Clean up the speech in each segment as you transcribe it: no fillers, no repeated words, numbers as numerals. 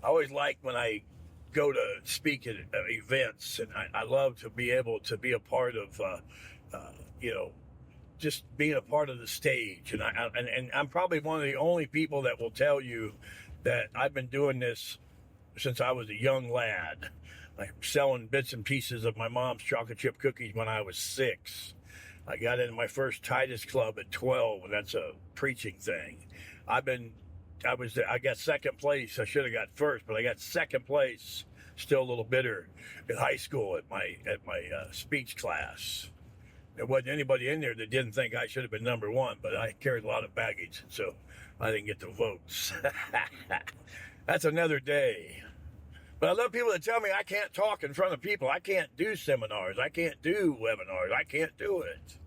I always like when I go to speak at events, and I love to be able to be a part of, you know, just being a part of the stage. And I'm probably one of the only people that will tell you that I've been doing this since I was a young lad, like selling bits and pieces of my mom's chocolate chip cookies when I was 6. I got into my first Titus Club at 12, and that's a preaching thing. I got second place. I should have got first, but I got second place. Still a little bitter in high school at my speech class. There wasn't anybody in there that didn't think I should have been number one, but I carried a lot of baggage, so I didn't get the votes. That's another day. But I love people that tell me I can't talk in front of people. I can't do seminars. I can't do webinars. I can't do it.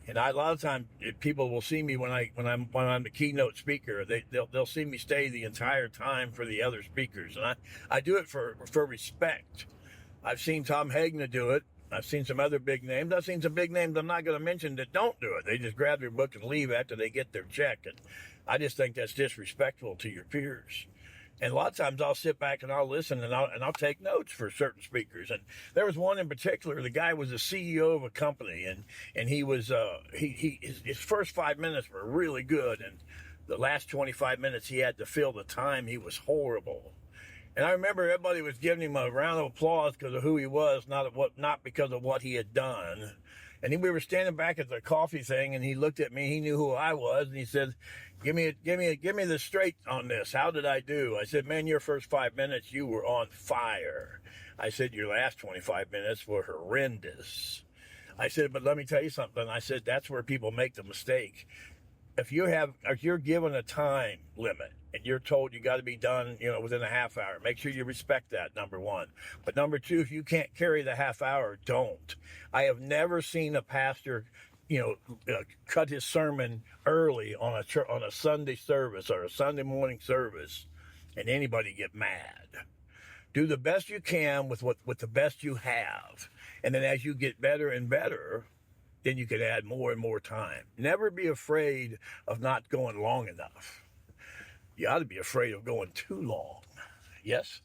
And a lot of times people will see me when I'm the keynote speaker. They'll see me stay the entire time for the other speakers, and I do it for respect. I've seen Tom Hagner do it. I've seen some other big names. I've seen some big names I'm not going to mention that don't do it. They just grab their book and leave after they get their check. And I just think that's disrespectful to your peers. And a lot of times I'll sit back and I'll listen and I'll take notes for certain speakers. And there was one in particular. The guy was the CEO of a company, and he was his first 5 minutes were really good, and the last 25 minutes he had to fill the time. He was horrible. And I remember everybody was giving him a round of applause because of who he was, not because of what he had done. And we were standing back at the coffee thing, and he looked at me. He knew who I was, and he said, "Give me the straight on this. How did I do?" I said, "Man, your first 5 minutes, you were on fire." I said, "Your last 25 minutes were horrendous." I said, "But let me tell you something." I said, "That's where people make the mistake. If you're given a time limit and you're told you got to be done, within a half hour, make sure you respect that, number one. But number two, if you can't carry the half hour, don't. I have never seen a pastor, cut his sermon early on a Sunday service or a Sunday morning service and anybody get mad. Do the best you can with the best you have. And then as you get better and better, then you can add more and more time. Never be afraid of not going long enough. You ought to be afraid of going too long. Yes?